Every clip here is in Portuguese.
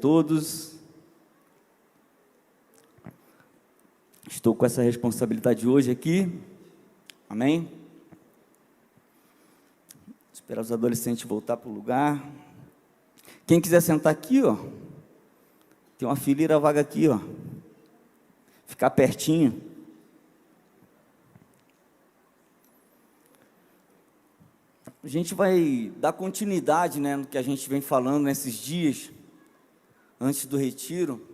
Todos, estou com essa responsabilidade hoje aqui, amém? Esperar os adolescentes voltar para o lugar. Quem quiser sentar aqui, ó, tem uma fileira vaga aqui, ó, ficar pertinho. A gente vai dar continuidade, né, no que a gente vem falando nesses dias. Antes do retiro,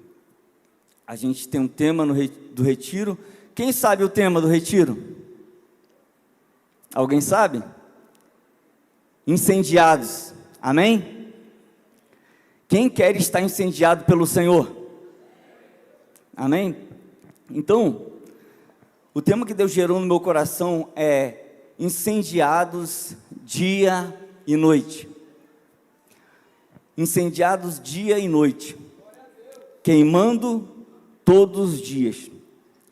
a gente tem um tema do retiro. Quem sabe o tema do retiro? Alguém sabe? Incendiados, amém? Quem quer estar incendiado pelo Senhor? Amém? Então, o tema que Deus gerou no meu coração é incendiados dia e noite. Incendiados dia e noite, queimando todos os dias,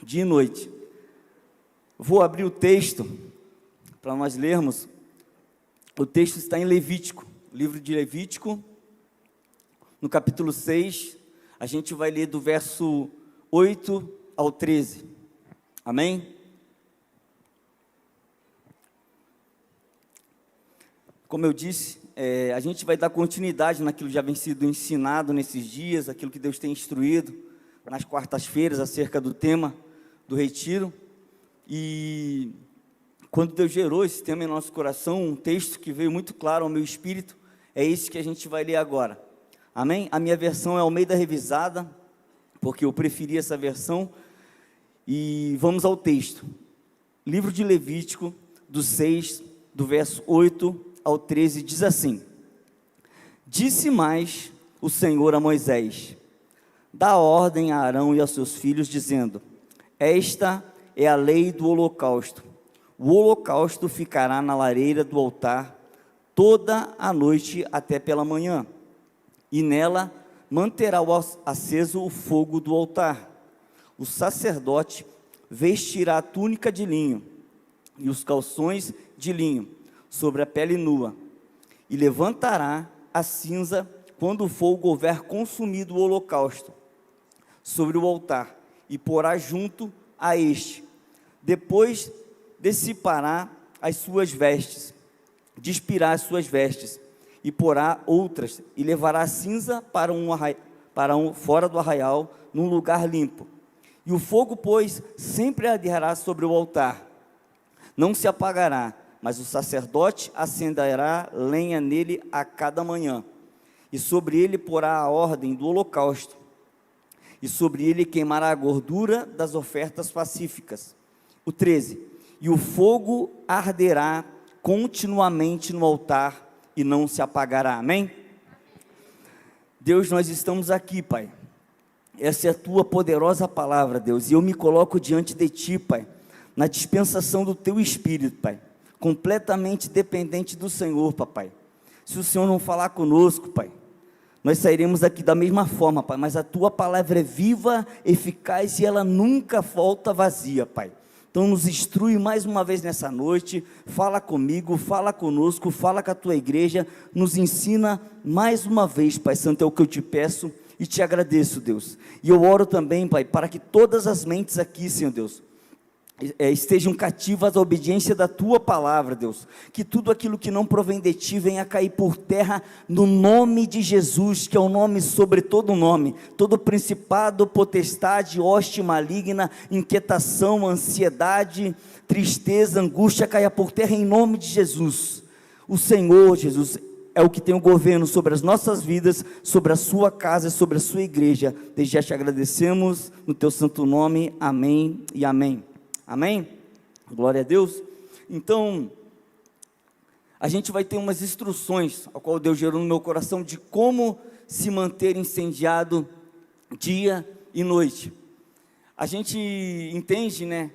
dia e noite. Vou abrir o texto para nós lermos. O texto está em Levítico, livro de Levítico, no capítulo 6, a gente vai ler do verso 8 ao 13, amém? Como eu disse, a gente vai dar continuidade naquilo que já vem sido ensinado nesses dias, aquilo que Deus tem instruído nas quartas-feiras acerca do tema do retiro. E quando Deus gerou esse tema em nosso coração, um texto que veio muito claro ao meu espírito, é esse que a gente vai ler agora, amém? A minha versão é Almeida Revisada, porque eu preferi essa versão. E vamos ao texto, livro de Levítico, do 6, do verso 8 ao 13, diz assim: Disse mais o Senhor a Moisés: Dá ordem a Arão e aos seus filhos, dizendo: Esta é a lei do holocausto. O holocausto ficará na lareira do altar toda a noite até pela manhã, e nela manterá aceso o fogo do altar. O sacerdote vestirá a túnica de linho e os calções de linho sobre a pele nua, e levantará a cinza quando o fogo houver consumido o holocausto sobre o altar, e porá junto a este. Depois dissipará as suas vestes, despirá as suas vestes, e porá outras, e levará a cinza para fora do arraial, num lugar limpo. E o fogo, pois, sempre arderá sobre o altar, não se apagará, mas o sacerdote acenderá lenha nele a cada manhã, e sobre ele porá a ordem do holocausto, e sobre ele queimará a gordura das ofertas pacíficas. O 13, e o fogo arderá continuamente no altar, e não se apagará, amém? Deus, nós estamos aqui, Pai, essa é a Tua poderosa palavra, Deus, e eu me coloco diante de Ti, Pai, na dispensação do Teu Espírito, Pai, completamente dependente do Senhor, papai. Se o Senhor não falar conosco, Pai, nós sairemos daqui da mesma forma, Pai, mas a Tua palavra é viva, eficaz e ela nunca volta vazia, Pai. Então nos instrui mais uma vez nessa noite, fala comigo, fala conosco, fala com a Tua igreja, nos ensina mais uma vez, Pai Santo, é o que eu te peço e te agradeço, Deus. E eu oro também, Pai, para que todas as mentes aqui, Senhor Deus, estejam cativas à obediência da Tua palavra, Deus, que tudo aquilo que não provém de Ti venha cair por terra, no nome de Jesus, que é o nome sobre todo nome, todo principado, potestade, hoste maligna, inquietação, ansiedade, tristeza, angústia, caia por terra em nome de Jesus. O Senhor Jesus é o que tem o governo sobre as nossas vidas, sobre a sua casa, sobre a sua igreja. Desde já te agradecemos, no Teu santo nome, amém e amém. Amém? Glória a Deus. Então, a gente vai ter umas instruções, a qual Deus gerou no meu coração, de como se manter incendiado dia e noite. A gente entende, né,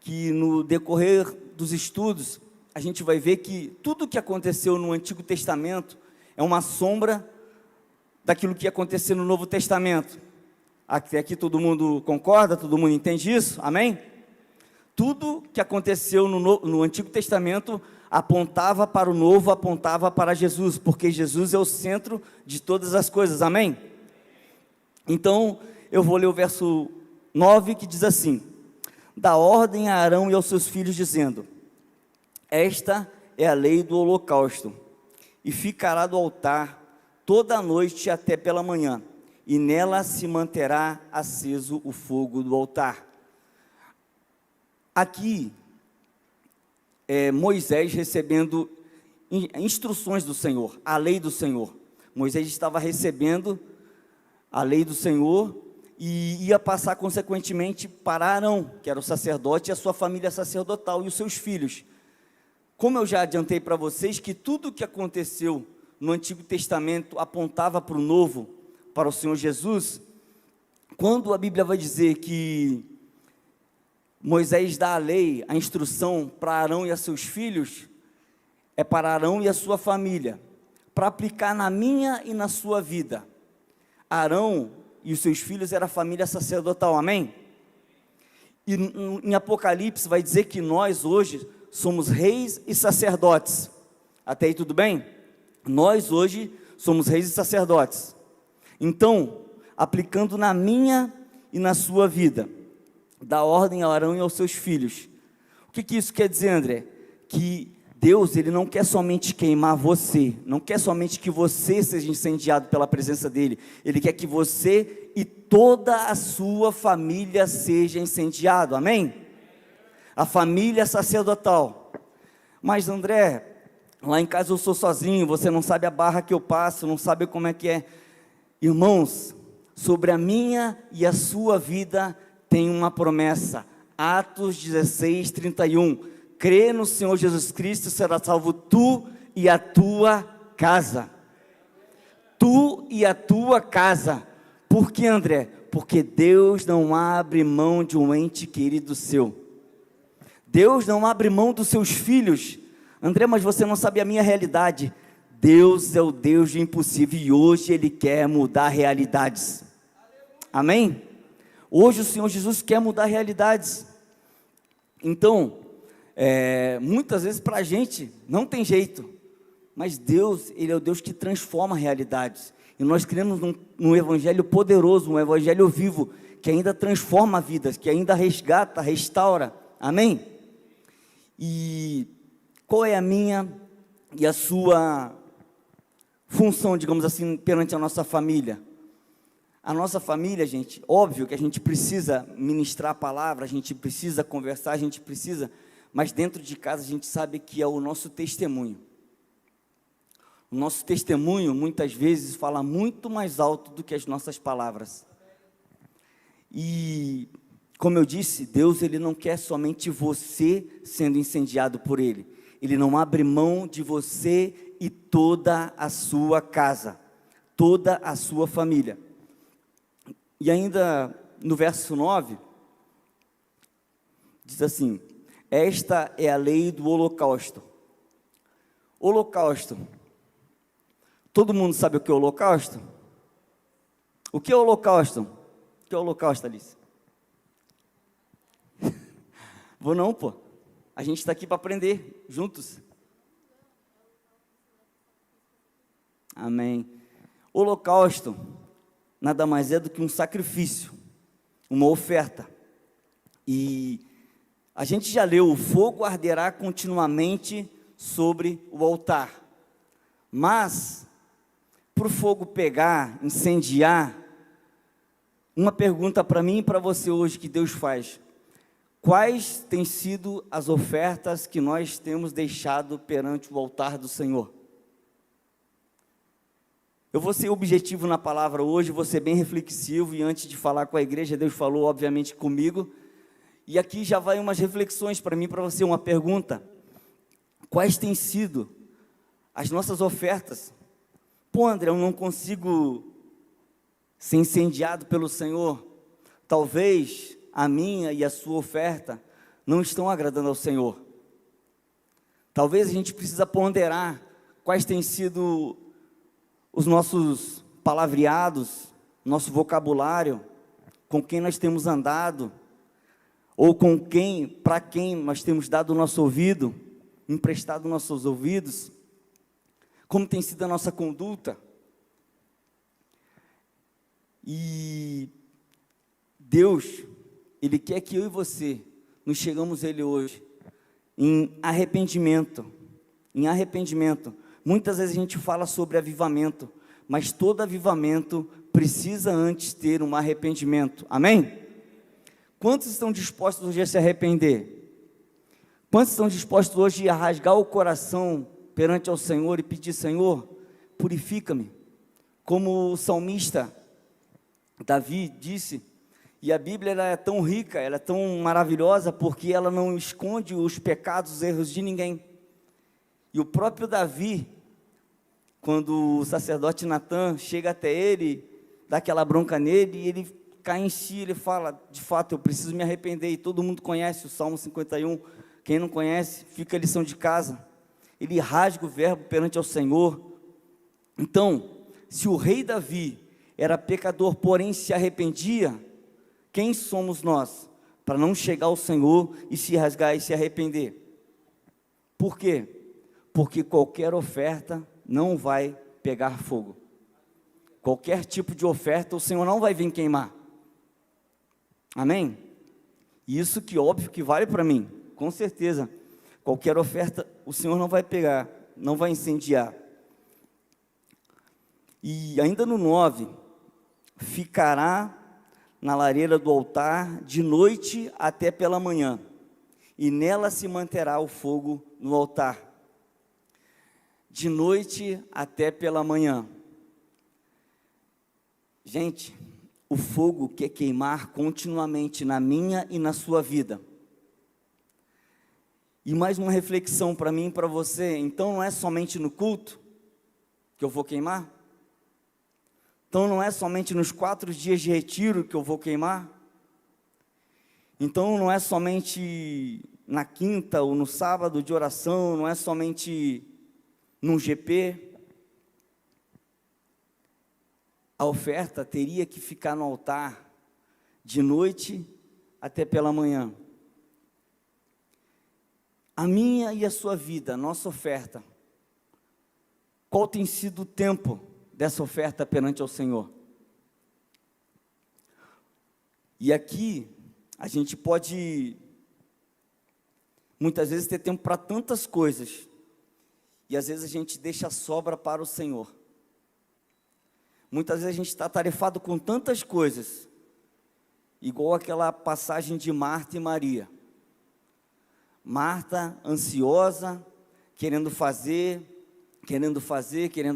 que no decorrer dos estudos, a gente vai ver que tudo que aconteceu no Antigo Testamento é uma sombra daquilo que ia acontecer no Novo Testamento. Até aqui todo mundo concorda? Todo mundo entende isso? Amém? Tudo que aconteceu no Antigo Testamento apontava para o Novo, apontava para Jesus, porque Jesus é o centro de todas as coisas, amém? Então, eu vou ler o verso 9, que diz assim: dá ordem a Arão e aos seus filhos, dizendo: esta é a lei do holocausto, e ficará do altar toda a noite até pela manhã, e nela se manterá aceso o fogo do altar. Aqui, Moisés recebendo instruções do Senhor, a lei do Senhor. Moisés estava recebendo a lei do Senhor e ia passar consequentemente para Arão, que era o sacerdote, e a sua família sacerdotal e os seus filhos. Como eu já adiantei para vocês, que tudo o que aconteceu no Antigo Testamento apontava para o Novo, para o Senhor Jesus. Quando a Bíblia vai dizer que Moisés dá a lei, a instrução para Arão e a seus filhos, é para Arão e a sua família, para aplicar na minha e na sua vida. Arão e os seus filhos era a família sacerdotal, amém? E em Apocalipse vai dizer que nós hoje somos reis e sacerdotes. Até aí tudo bem? Nós hoje somos reis e sacerdotes. Então, aplicando na minha e na sua vida, dá ordem a Arão e aos seus filhos. O que isso quer dizer, André? Que Deus, Ele não quer somente queimar você, não quer somente que você seja incendiado pela presença dEle, Ele quer que você e toda a sua família seja incendiado, amém? A família sacerdotal. Mas André, lá em casa eu sou sozinho, você não sabe a barra que eu passo, não sabe como é que é. Irmãos, sobre a minha e a sua vida tem uma promessa, Atos 16, 31, crê no Senhor Jesus Cristo, será salvo tu e a tua casa. Tu e a tua casa. Por que, André? Porque Deus não abre mão de um ente querido seu. Deus não abre mão dos seus filhos. André, mas você não sabe a minha realidade. Deus é o Deus do impossível e hoje Ele quer mudar realidades. Amém? Hoje o Senhor Jesus quer mudar realidades. Então, muitas vezes para a gente não tem jeito, mas Deus, Ele é o Deus que transforma realidades, e nós cremos num evangelho poderoso, um evangelho vivo, que ainda transforma vidas, que ainda resgata, restaura, amém? E qual é a minha e a sua função, digamos assim, perante a nossa família? A nossa família, gente, óbvio que a gente precisa ministrar a palavra, a gente precisa conversar, a gente precisa, mas dentro de casa a gente sabe que é o nosso testemunho. O nosso testemunho, muitas vezes, fala muito mais alto do que as nossas palavras. E, como eu disse, Deus, Ele não quer somente você sendo incendiado por Ele. Ele não abre mão de você e toda a sua casa, toda a sua família. E ainda no verso 9, diz assim: esta é a lei do holocausto. Holocausto. Todo mundo sabe o que é holocausto? O que é holocausto? O que é holocausto, Alice? Vou não, pô. A gente está aqui para aprender juntos. Amém. Holocausto nada mais é do que um sacrifício, uma oferta. E a gente já leu: o fogo arderá continuamente sobre o altar. Mas, para o fogo pegar, incendiar, uma pergunta para mim e para você hoje que Deus faz: quais têm sido as ofertas que nós temos deixado perante o altar do Senhor? Eu vou ser objetivo na palavra hoje, vou ser bem reflexivo, e antes de falar com a igreja, Deus falou obviamente comigo, e aqui já vai umas reflexões para mim, para você, uma pergunta: quais têm sido as nossas ofertas? Pô, André, eu não consigo ser incendiado pelo Senhor. Talvez a minha e a sua oferta não estão agradando ao Senhor. Talvez a gente precisa ponderar quais têm sido os nossos palavreados, nosso vocabulário, com quem nós temos andado, ou com quem, para quem nós temos dado o nosso ouvido, emprestado nossos ouvidos, como tem sido a nossa conduta. E Deus, Ele quer que eu e você nos chegamos a Ele hoje em arrependimento. Em arrependimento. Muitas vezes a gente fala sobre avivamento, mas todo avivamento precisa antes ter um arrependimento. Amém? Quantos estão dispostos hoje a se arrepender? Quantos estão dispostos hoje a rasgar o coração perante ao Senhor e pedir: Senhor, purifica-me? Como o salmista Davi disse, e a Bíblia ela é tão rica, ela é tão maravilhosa, porque ela não esconde os pecados, os erros de ninguém. E o próprio Davi, quando o sacerdote Natan chega até ele, dá aquela bronca nele, e ele cai em si, ele fala: de fato, eu preciso me arrepender. E todo mundo conhece o Salmo 51, quem não conhece, fica a lição de casa. Ele rasga o verbo perante ao Senhor. Então, se o rei Davi era pecador, porém se arrependia, quem somos nós para não chegar ao Senhor e se rasgar e se arrepender? Por quê? Porque qualquer oferta não vai pegar fogo. Qualquer tipo de oferta o Senhor não vai vir queimar. Amém? Isso que óbvio que vale para mim, com certeza. Qualquer oferta o Senhor não vai pegar, não vai incendiar. E ainda no 9, ficará na lareira do altar de noite até pela manhã, e nela se manterá o fogo no altar, de noite até pela manhã. Gente, o fogo quer queimar continuamente na minha e na sua vida. E mais uma reflexão para mim e para você: então não é somente no culto que eu vou queimar? Então não é somente nos 4 dias de retiro que eu vou queimar? Então não é somente na quinta ou no sábado de oração, não é somente num GP? A oferta teria que ficar no altar de noite até pela manhã. A minha e a sua vida, a nossa oferta, qual tem sido o tempo dessa oferta perante ao Senhor? E aqui, a gente pode, muitas vezes, ter tempo para tantas coisas, e às vezes a gente deixa a sobra para o Senhor. Muitas vezes a gente está atarefado com tantas coisas, igual aquela passagem de Marta e Maria. Marta, ansiosa, querendo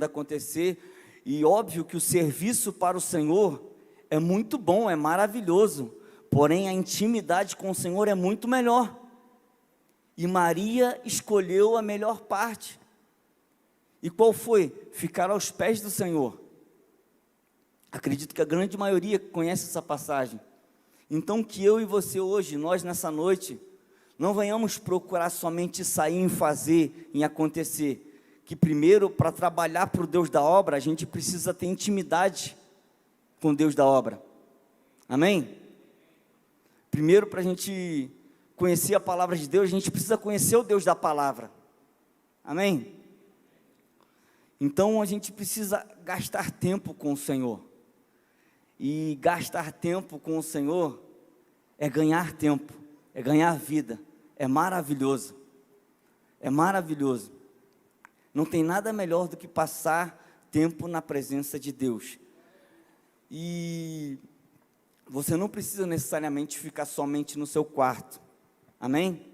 acontecer, e óbvio que o serviço para o Senhor é muito bom, é maravilhoso, porém a intimidade com o Senhor é muito melhor. E Maria escolheu a melhor parte. E qual foi? Ficar aos pés do Senhor. Acredito que a grande maioria conhece essa passagem. Então que eu e você hoje, nós nessa noite, não venhamos procurar somente sair em fazer, em acontecer. Que primeiro, para trabalhar para o Deus da obra, a gente precisa ter intimidade com o Deus da obra. Amém? Primeiro, para a gente conhecer a palavra de Deus, a gente precisa conhecer o Deus da palavra. Amém? Então a gente precisa gastar tempo com o Senhor. E gastar tempo com o Senhor é ganhar tempo, é ganhar vida. É maravilhoso. É maravilhoso. Não tem nada melhor do que passar tempo na presença de Deus. E você não precisa necessariamente ficar somente no seu quarto. Amém?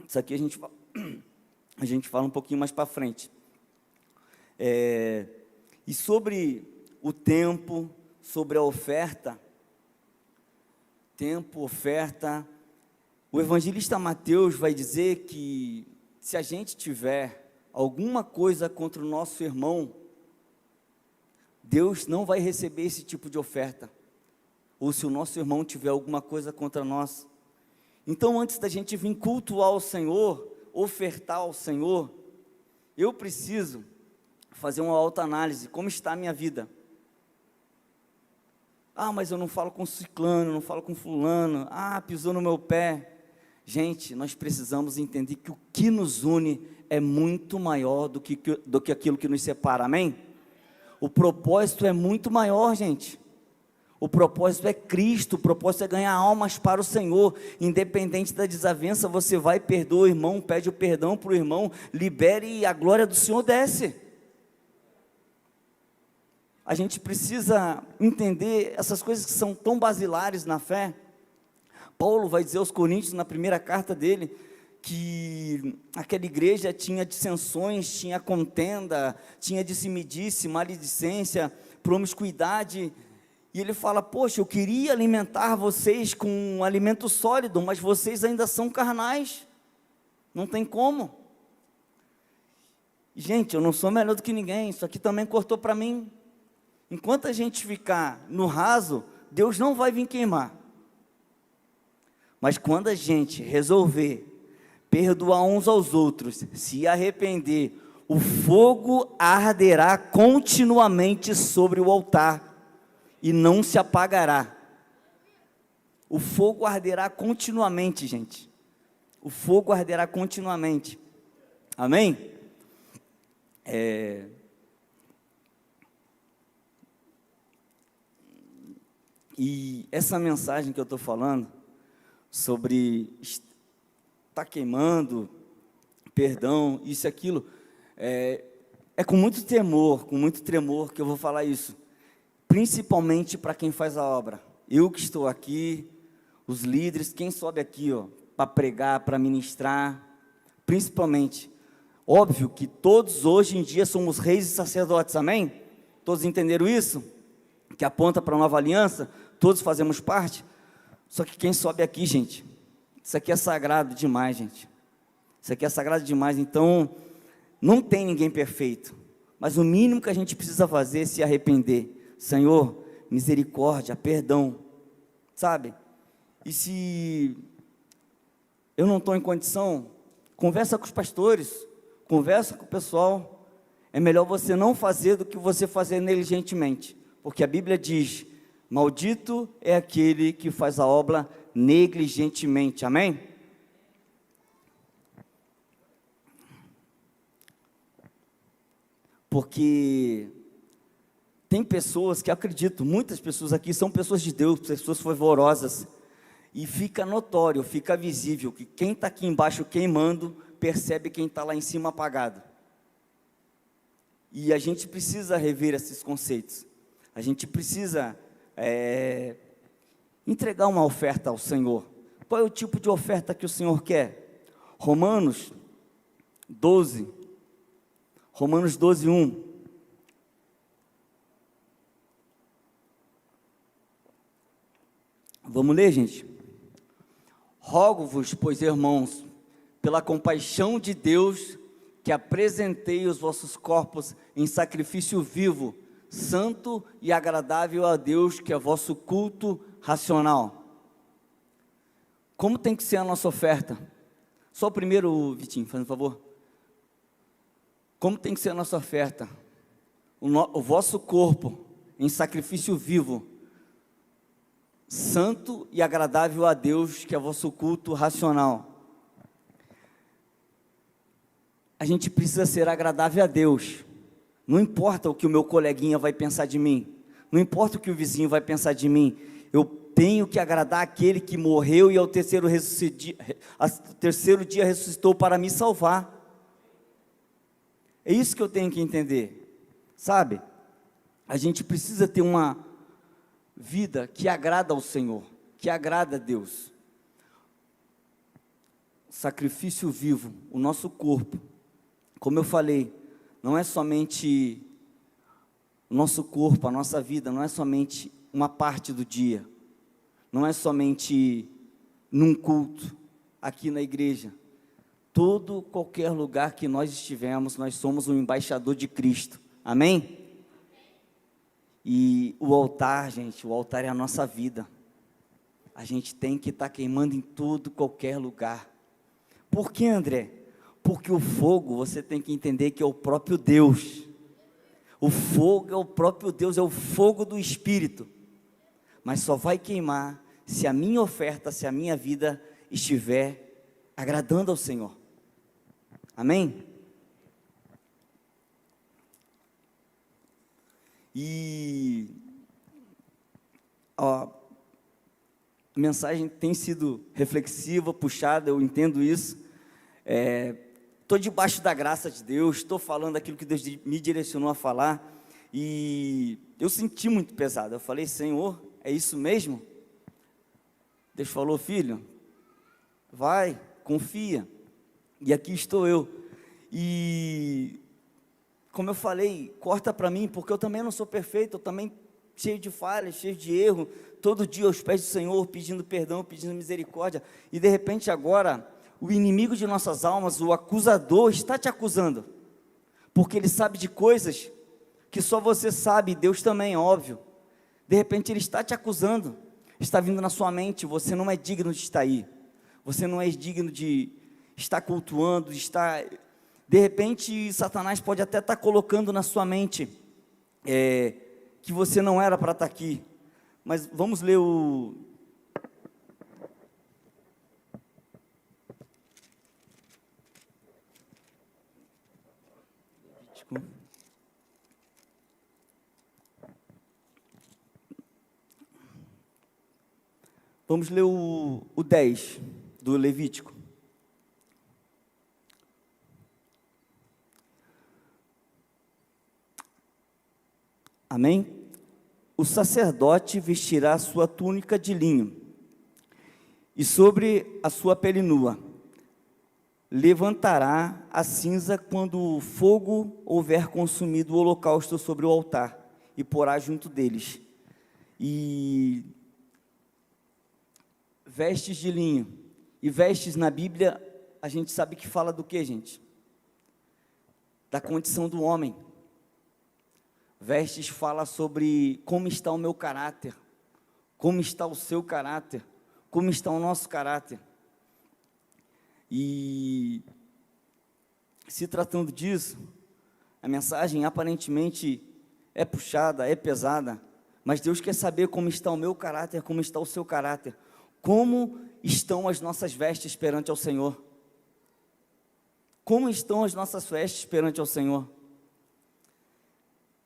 Isso aqui a gente fala um pouquinho mais para frente. E sobre o tempo, sobre a oferta, tempo, oferta, o evangelista Mateus vai dizer que se a gente tiver alguma coisa contra o nosso irmão, Deus não vai receber esse tipo de oferta. Ou se o nosso irmão tiver alguma coisa contra nós. Então, antes da gente vir cultuar o Senhor, ofertar ao Senhor, eu preciso fazer uma autoanálise. Como está a minha vida? Ah, mas eu não falo com ciclano, não falo com fulano. Ah, pisou no meu pé. Gente, nós precisamos entender que o que nos une é muito maior do que aquilo que nos separa, amém? O propósito é muito maior, gente. O propósito é Cristo, o propósito é ganhar almas para o Senhor. Independente da desavença, você vai, perdoa o irmão, pede o perdão para o irmão, libere e a glória do Senhor desce. A gente precisa entender essas coisas que são tão basilares na fé. Paulo vai dizer aos Coríntios, na primeira carta dele, que aquela igreja tinha dissensões, tinha contenda, tinha disse-me-disse, maledicência, promiscuidade. E ele fala, poxa, eu queria alimentar vocês com um alimento sólido, mas vocês ainda são carnais, não tem como. Gente, eu não sou melhor do que ninguém, isso aqui também cortou para mim. Enquanto a gente ficar no raso, Deus não vai vir queimar. Mas quando a gente resolver perdoar uns aos outros, se arrepender, o fogo arderá continuamente sobre o altar e não se apagará. O fogo arderá continuamente, gente. O fogo arderá continuamente. Amém? E essa mensagem que eu estou falando, sobre estar queimando, perdão, isso e aquilo, é com muito tremor que eu vou falar isso. Principalmente para quem faz a obra. Eu que estou aqui, os líderes, quem sobe aqui, para pregar, para ministrar, principalmente. Óbvio que todos hoje em dia somos reis e sacerdotes, amém? Todos entenderam isso? Que aponta para a nova aliança, todos fazemos parte. Só que quem sobe aqui, gente, isso aqui é sagrado demais, gente. Isso aqui é sagrado demais, então não tem ninguém perfeito. Mas o mínimo que a gente precisa fazer é se arrepender. Senhor, misericórdia, perdão, sabe? E se eu não estou em condição, conversa com os pastores, conversa com o pessoal. É melhor você não fazer do que você fazer negligentemente, porque a Bíblia diz, maldito é aquele que faz a obra negligentemente, amém? Porque tem pessoas que acredito, muitas pessoas aqui são pessoas de Deus, pessoas fervorosas, e fica notório, fica visível, que quem está aqui embaixo queimando, percebe quem está lá em cima apagado. E a gente precisa rever esses conceitos, a gente precisa entregar uma oferta ao Senhor. Qual é o tipo de oferta que o Senhor quer? Romanos 12, 1. Vamos ler, gente? Rogo-vos, pois, irmãos, pela compaixão de Deus, que apresentei os vossos corpos em sacrifício vivo, santo e agradável a Deus, que é vosso culto racional. Como tem que ser a nossa oferta? Só o primeiro, Vitinho, faz um favor. Como tem que ser a nossa oferta? O vosso corpo em sacrifício vivo, santo e agradável a Deus, que é vosso culto racional. A gente precisa ser agradável a Deus. Não importa o que o meu coleguinha vai pensar de mim, não importa o que o vizinho vai pensar de mim, eu tenho que agradar aquele que morreu e ao terceiro dia ressuscitou para me salvar. É isso que eu tenho que entender, sabe? A gente precisa ter uma vida que agrada ao Senhor, que agrada a Deus. Sacrifício vivo, o nosso corpo, como eu falei, não é somente o nosso corpo, a nossa vida, não é somente uma parte do dia, não é somente num culto, aqui na igreja. Qualquer lugar que nós estivermos, nós somos um embaixador de Cristo, amém? E o altar, gente, o altar é a nossa vida. A gente tem que estar queimando em qualquer lugar. Por que, André? Porque o fogo, você tem que entender que é o próprio Deus. O fogo é o próprio Deus, é o fogo do Espírito. Mas só vai queimar se a minha oferta, se a minha vida estiver agradando ao Senhor. Amém? E a mensagem tem sido reflexiva, puxada, eu entendo isso. Estou debaixo da graça de Deus, estou falando aquilo que Deus me direcionou a falar, e eu senti muito pesado. Eu falei: Senhor, é isso mesmo? Deus falou: filho, vai, confia. E aqui estou eu. E como eu falei, corta para mim, porque eu também não sou perfeito, eu também cheio de falhas, cheio de erro, todo dia aos pés do Senhor, pedindo perdão, pedindo misericórdia, e de repente agora, o inimigo de nossas almas, o acusador, está te acusando, porque ele sabe de coisas que só você sabe, Deus também, é óbvio. De repente ele está te acusando, está vindo na sua mente: você não é digno de estar aí, você não é digno de estar cultuando, de estar... De repente Satanás pode até estar colocando na sua mente que você não era para estar aqui. Mas vamos ler o... Vamos ler o 10 do Levítico. Amém? O sacerdote vestirá a sua túnica de linho, e sobre a sua pele nua levantará a cinza quando o fogo houver consumido o holocausto sobre o altar, e porá junto deles. E vestes de linho. E vestes na Bíblia, a gente sabe que fala do que, gente? Da condição do homem. Vestes fala sobre como está o meu caráter, como está o seu caráter, como está o nosso caráter. E se tratando disso, a mensagem aparentemente é puxada, é pesada, mas Deus quer saber como está o meu caráter, como está o seu caráter, como estão as nossas vestes perante ao Senhor. Como estão as nossas vestes perante ao Senhor?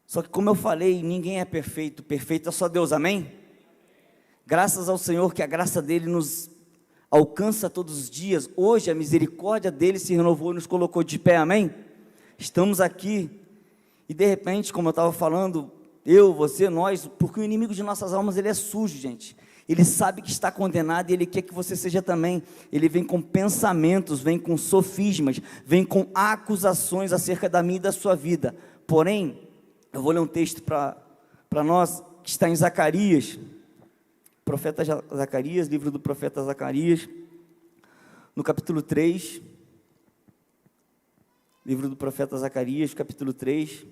Só que, como eu falei, ninguém é perfeito, perfeito é só Deus, amém? Graças ao Senhor, que a graça dEle nos alcança todos os dias. Hoje a misericórdia dEle se renovou e nos colocou de pé, amém? Estamos aqui, e de repente, como eu estava falando, eu, você, nós, porque o inimigo de nossas almas, ele é sujo, gente. Ele sabe que está condenado e ele quer que você seja também. Ele vem com pensamentos, vem com sofismas, vem com acusações acerca da minha e da sua vida. Porém, eu vou ler um texto para nós, que está em Zacarias, profeta Zacarias, livro do profeta Zacarias, no capítulo 3, livro do profeta Zacarias, capítulo 3,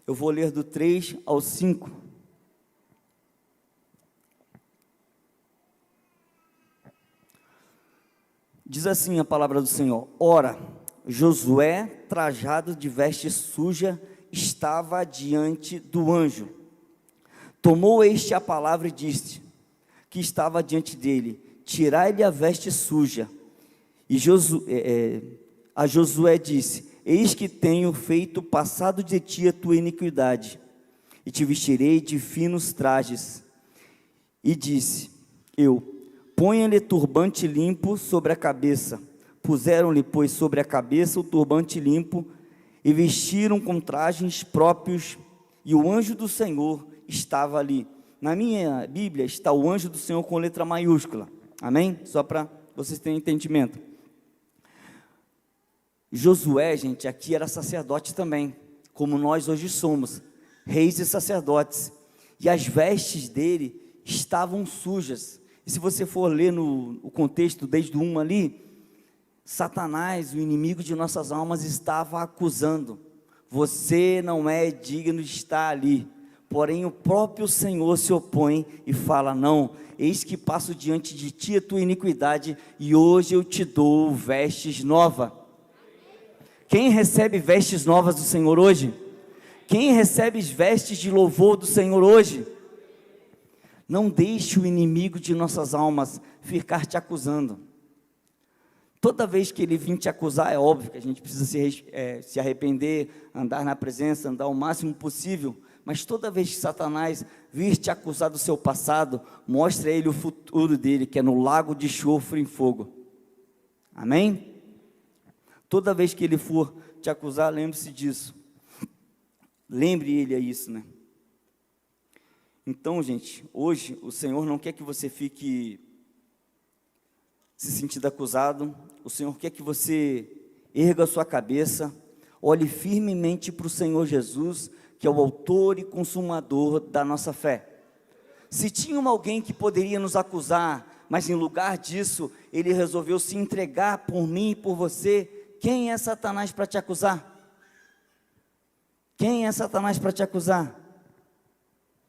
eu vou ler do 3 ao 5, diz assim a palavra do Senhor: Ora, Josué, trajado de veste suja, estava diante do anjo. Tomou este a palavra e disse, que estava diante dele: tirai-lhe a veste suja. E a Josué disse: eis que tenho feito passado de ti a tua iniquidade, e te vestirei de finos trajes. E disse eu: ponha-lhe turbante limpo sobre a cabeça. Puseram-lhe, pois, sobre a cabeça o turbante limpo, e vestiram com trajes próprios, e o anjo do Senhor estava ali. Na minha Bíblia está o anjo do Senhor com letra maiúscula, amém? Só para vocês terem entendimento. Josué, gente, aqui era sacerdote também, como nós hoje somos, reis e sacerdotes, e as vestes dele estavam sujas. E se você for ler o contexto desde o 1 ali, Satanás, o inimigo de nossas almas, estava acusando: você não é digno de estar ali. Porém o próprio Senhor se opõe e fala: não, eis que passo diante de ti a tua iniquidade, e hoje eu te dou vestes novas. Quem recebe vestes novas do Senhor hoje? Quem recebe vestes de louvor do Senhor hoje? Não deixe o inimigo de nossas almas ficar te acusando. Toda vez que ele vir te acusar, é óbvio que a gente precisa se arrepender, andar na presença, andar o máximo possível, mas toda vez que Satanás vir te acusar do seu passado, mostre a ele o futuro dele, que é no lago de enxofre e fogo. Amém? Toda vez que ele for te acusar, lembre-se disso. Lembre ele a isso, né? Então, gente, hoje o Senhor não quer que você fique se sentindo acusado. O Senhor quer que você erga a sua cabeça, olhe firmemente para o Senhor Jesus, que é o autor e consumador da nossa fé. Se tinha alguém que poderia nos acusar, mas em lugar disso, ele resolveu se entregar por mim e por você, quem é Satanás para te acusar? Quem é Satanás para te acusar?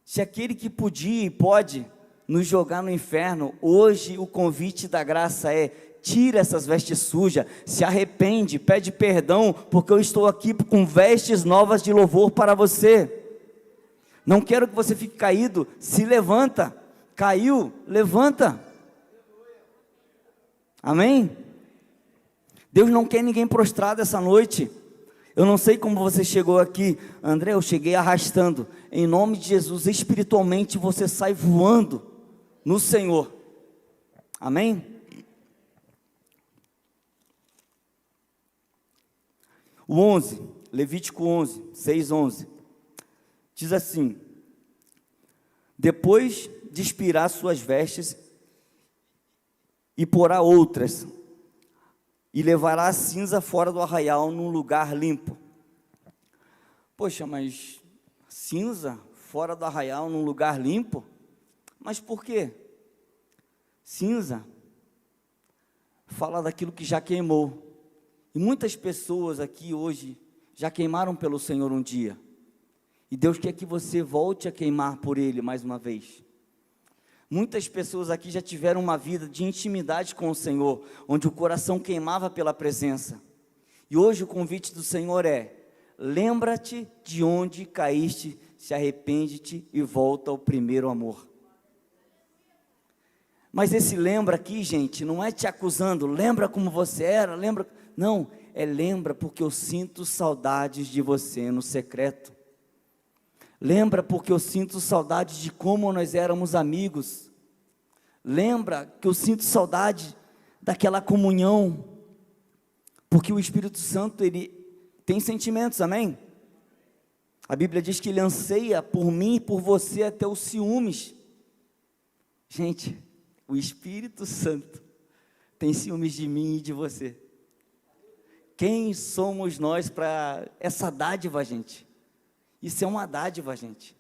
Se aquele que podia e pode nos jogar no inferno, hoje o convite da graça é: tira essas vestes sujas, se arrepende, pede perdão, porque eu estou aqui com vestes novas de louvor para você. Não quero que você fique caído, se levanta. Caiu, levanta. Amém? Deus não quer ninguém prostrado essa noite. Eu não sei como você chegou aqui, André, eu cheguei arrastando. Em nome de Jesus, espiritualmente você sai voando no Senhor. Amém? O 11, Levítico 11, 6, 11, diz assim: depois de expirar suas vestes, e porá outras, e levará a cinza fora do arraial, num lugar limpo. Poxa, mas cinza fora do arraial, num lugar limpo? Mas por quê? Cinza fala daquilo que já queimou. E muitas pessoas aqui hoje já queimaram pelo Senhor um dia. E Deus quer que você volte a queimar por Ele mais uma vez. Muitas pessoas aqui já tiveram uma vida de intimidade com o Senhor, onde o coração queimava pela presença. E hoje o convite do Senhor é: lembra-te de onde caíste, se arrepende-te e volta ao primeiro amor. Mas esse lembra aqui, gente, não é te acusando, lembra como você era, lembra... Não, é lembra porque eu sinto saudades de você no secreto. Lembra porque eu sinto saudade de como nós éramos amigos. Lembra que eu sinto saudade daquela comunhão. Porque o Espírito Santo, ele tem sentimentos, amém? A Bíblia diz que ele anseia por mim e por você até os ciúmes. Gente, o Espírito Santo tem ciúmes de mim e de você. Quem somos nós para essa dádiva, gente? Isso é uma dádiva, gente.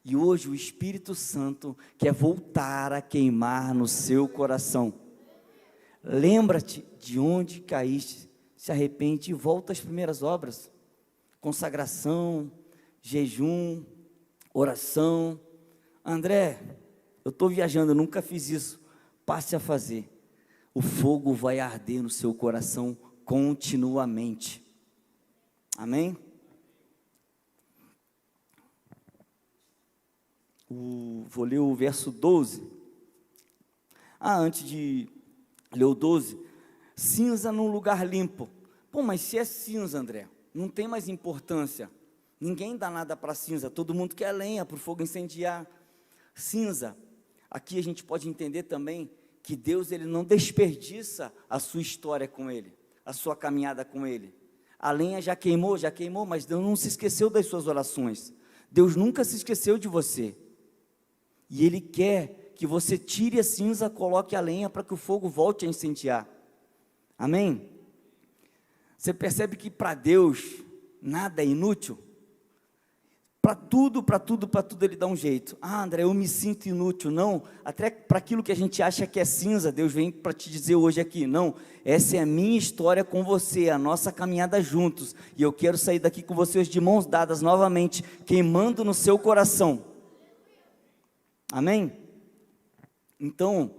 E hoje o Espírito Santo quer voltar a queimar no seu coração. Lembra-te de onde caíste, se arrepende e volta às primeiras obras. Consagração, jejum, oração. André, eu estou viajando, eu nunca fiz isso. Passe a fazer. O fogo vai arder no seu coração continuamente. Amém? Vou ler o verso 12. Antes de ler o 12, cinza num lugar limpo. Pô, mas se é cinza, André, não tem mais importância. Ninguém dá nada para cinza, todo mundo quer lenha para o fogo incendiar. Cinza, aqui a gente pode entender também que Deus, ele não desperdiça a sua história com Ele, a sua caminhada com Ele. A lenha já queimou, mas Deus não se esqueceu das suas orações. Deus nunca se esqueceu de você. E Ele quer que você tire a cinza, coloque a lenha para que o fogo volte a incendiar. Amém? Você percebe que para Deus nada é inútil? Para tudo Ele dá um jeito. André, eu me sinto inútil. Não, até para aquilo que a gente acha que é cinza, Deus vem para te dizer hoje aqui: não, essa é a minha história com você, a nossa caminhada juntos, e eu quero sair daqui com vocês de mãos dadas novamente, queimando no seu coração. Amém? Então,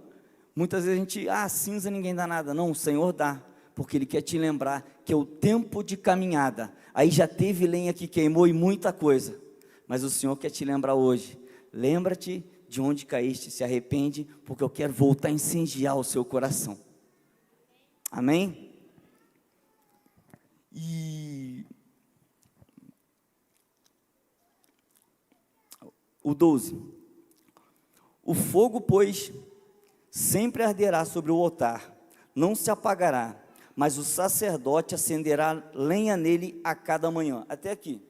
muitas vezes a gente, cinza ninguém dá nada. Não, o Senhor dá, porque Ele quer te lembrar que é o tempo de caminhada. Aí já teve lenha que queimou e muita coisa, mas o Senhor quer te lembrar hoje: lembra-te de onde caíste, se arrepende, porque eu quero voltar a incendiar o seu coração. Amém? E O 12. O fogo, pois, sempre arderá sobre o altar, não se apagará, mas o sacerdote acenderá lenha nele a cada manhã. Até aqui.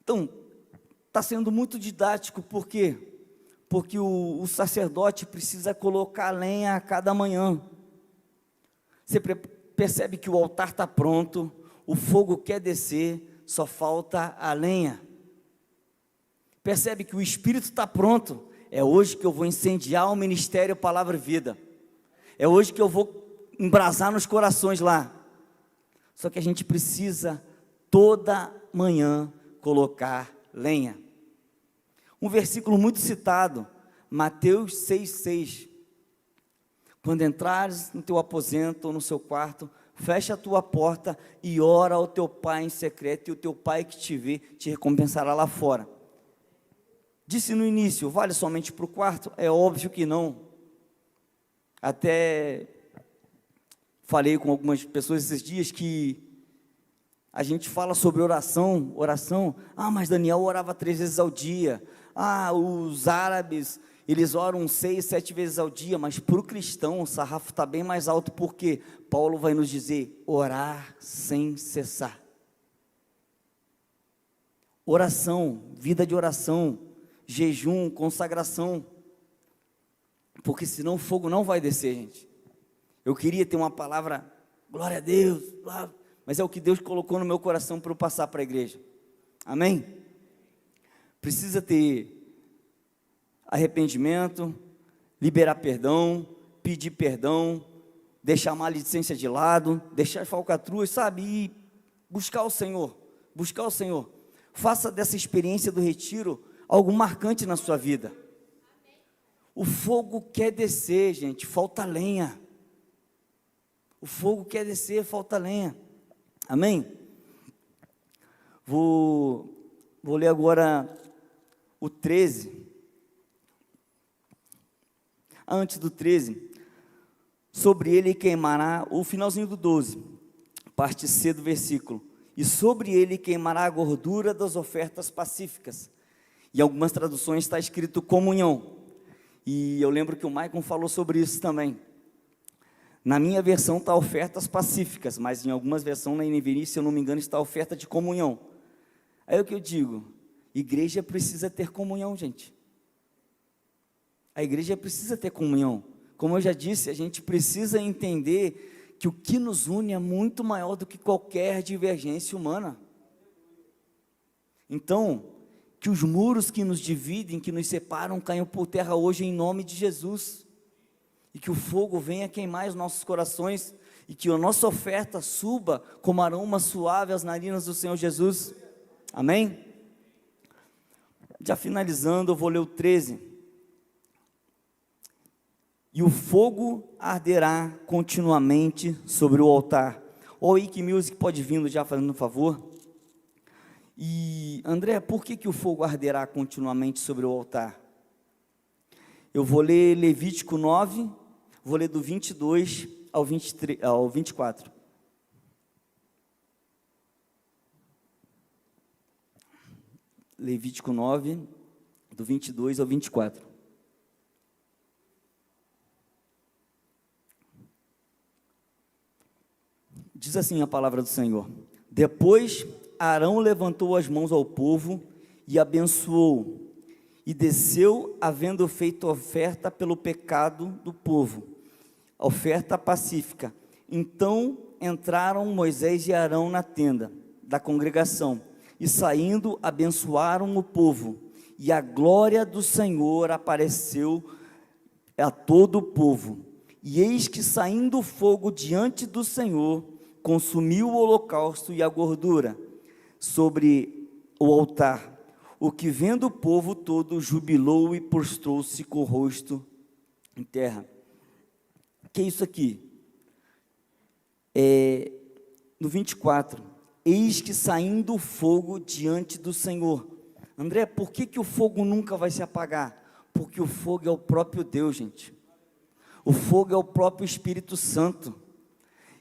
Então, está sendo muito didático, por quê? Porque o sacerdote precisa colocar lenha a cada manhã. Você percebe que o altar está pronto, o fogo quer descer, só falta a lenha. Percebe que o Espírito está pronto, é hoje que eu vou incendiar o ministério Palavra e Vida. É hoje que eu vou embrasar nos corações lá. Só que a gente precisa toda manhã colocar lenha. Um versículo muito citado, Mateus 6,6. Quando entrares no teu aposento ou no seu quarto, fecha a tua porta e ora ao teu pai em secreto, e o teu pai que te vê te recompensará lá fora. Disse no início, vale somente para o quarto? É óbvio que não. Até falei com algumas pessoas esses dias que a gente fala sobre oração, mas Daniel orava 3 vezes ao dia, os árabes, eles oram 6, 7 vezes ao dia, mas para o cristão o sarrafo está bem mais alto, porque Paulo vai nos dizer, orar sem cessar. Oração, vida de oração, jejum, consagração, porque senão o fogo não vai descer, gente. Eu queria ter uma palavra, glória a Deus, mas é o que Deus colocou no meu coração para eu passar para a igreja, amém? Precisa ter arrependimento, liberar perdão, pedir perdão, deixar a maledicência de lado, deixar as falcatruas, sabe, e buscar o Senhor, faça dessa experiência do retiro algo marcante na sua vida. O fogo quer descer, gente, falta lenha. O fogo quer descer, falta lenha. Amém? Vou ler agora o 13. Antes do 13, sobre ele queimará, o finalzinho do 12, parte C do versículo, e sobre ele queimará a gordura das ofertas pacíficas. Em algumas traduções está escrito comunhão, e eu lembro que o Maicon falou sobre isso também. Na minha versão está ofertas pacíficas, mas em algumas versões na NVI, se eu não me engano, está oferta de comunhão. Aí é o que eu digo, igreja precisa ter comunhão, gente. A igreja precisa ter comunhão. Como eu já disse, a gente precisa entender que o que nos une é muito maior do que qualquer divergência humana. Então, que os muros que nos dividem, que nos separam, caiam por terra hoje em nome de Jesus. E que o fogo venha queimar os nossos corações, e que a nossa oferta suba como aroma suave às narinas do Senhor Jesus. Amém? Já finalizando, eu vou ler o 13. E o fogo arderá continuamente sobre o altar. O Ike Music pode vindo já fazendo um favor. E André, por que o fogo arderá continuamente sobre o altar? Eu vou ler Levítico 9, vou ler do 22 ao 24. Levítico 9, do 22 ao 24. Diz assim a palavra do Senhor: Depois Arão levantou as mãos ao povo e abençoou, e desceu, havendo feito oferta pelo pecado do povo, oferta pacífica. Então entraram Moisés e Arão na tenda da congregação, e saindo abençoaram o povo, e a glória do Senhor apareceu a todo o povo. E eis que, saindo fogo diante do Senhor, consumiu o holocausto e a gordura sobre o altar, o que vendo o povo todo jubilou e prostrou-se com o rosto em terra. Que é isso aqui? No 24, eis que saindo o fogo diante do Senhor. André, por que o fogo nunca vai se apagar? Porque o fogo é o próprio Deus, gente. O fogo é o próprio Espírito Santo.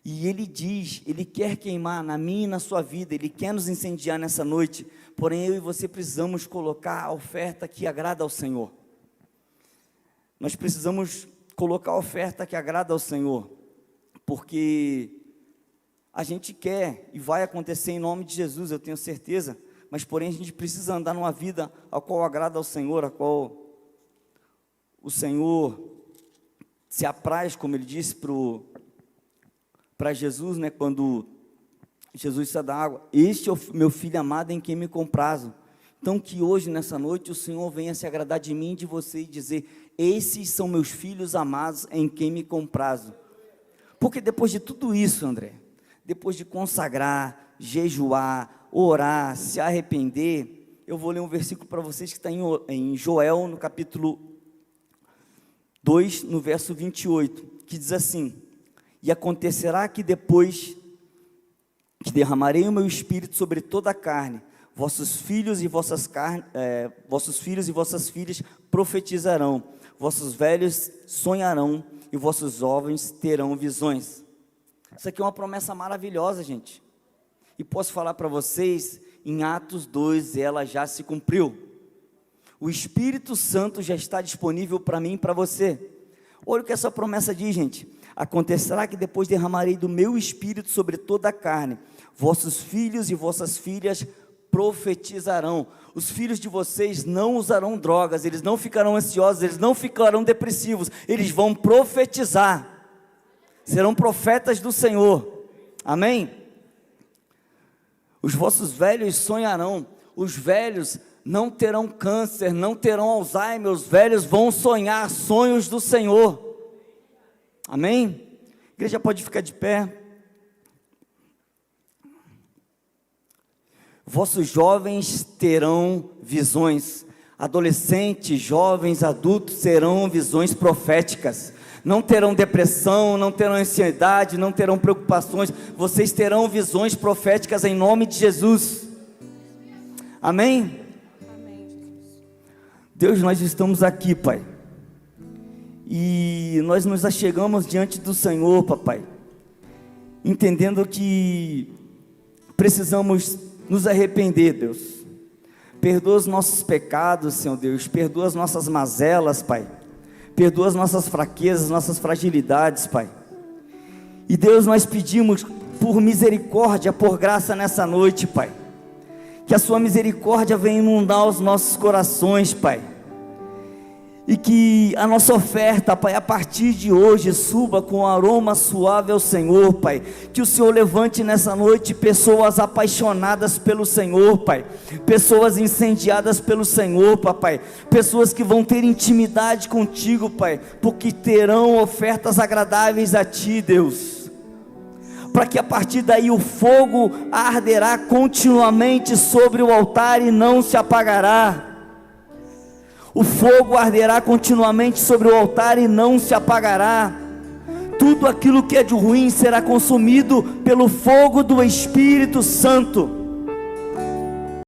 E Ele diz, Ele quer queimar na minha e na sua vida, Ele quer nos incendiar nessa noite, Porém, eu e você precisamos colocar a oferta que agrada ao Senhor. Nós precisamos colocar a oferta que agrada ao Senhor, porque a gente quer, e vai acontecer em nome de Jesus, eu tenho certeza, mas porém a gente precisa andar numa vida a qual agrada ao Senhor, a qual o Senhor se apraz, como ele disse para Jesus, né, quando Jesus saiu da água: este é o meu filho amado em quem me comprazo. Então que hoje, nessa noite, o Senhor venha se agradar de mim e de você e dizer: esses são meus filhos amados em quem me comprazo. Porque depois de tudo isso, André, depois de consagrar, jejuar, orar, se arrepender, eu vou ler um versículo para vocês que está em Joel, no capítulo 2, no verso 28, que diz assim: e acontecerá que depois que derramarei o meu espírito sobre toda a carne, vossos filhos e vossas filhas profetizarão, vossos velhos sonharão e vossos jovens terão visões. Isso aqui é uma promessa maravilhosa, gente. E posso falar para vocês, em Atos 2, ela já se cumpriu. O Espírito Santo já está disponível para mim e para você. Olha o que essa promessa diz, gente: acontecerá que depois derramarei do meu Espírito sobre toda a carne, vossos filhos e vossas filhas profetizarão. Os filhos de vocês não usarão drogas, eles não ficarão ansiosos, eles não ficarão depressivos, eles vão profetizar, serão profetas do Senhor, amém? Os vossos velhos sonharão, os velhos não terão câncer, não terão Alzheimer, os velhos vão sonhar sonhos do Senhor, amém? A igreja pode ficar de pé. Vossos jovens terão visões, adolescentes, jovens, adultos terão visões proféticas, não terão depressão, não terão ansiedade, não terão preocupações, vocês terão visões proféticas em nome de Jesus, amém? Deus, nós estamos aqui, Pai, e nós nos achegamos diante do Senhor, Papai, entendendo que precisamos nos arrepender, Deus. Perdoa os nossos pecados, Senhor Deus, perdoa as nossas mazelas, Pai, perdoa as nossas fraquezas, nossas fragilidades, Pai. E Deus, nós pedimos por misericórdia, por graça nessa noite, Pai, que a sua misericórdia venha inundar os nossos corações, Pai, e que a nossa oferta, Pai, a partir de hoje suba com um aroma suave ao Senhor, Pai, que o Senhor levante nessa noite pessoas apaixonadas pelo Senhor, Pai, pessoas incendiadas pelo Senhor, Papai, pessoas que vão ter intimidade contigo, Pai, porque terão ofertas agradáveis a Ti, Deus, para que a partir daí o fogo arderá continuamente sobre o altar e não se apagará. O fogo arderá continuamente sobre o altar e não se apagará. Tudo aquilo que é de ruim será consumido pelo fogo do Espírito Santo.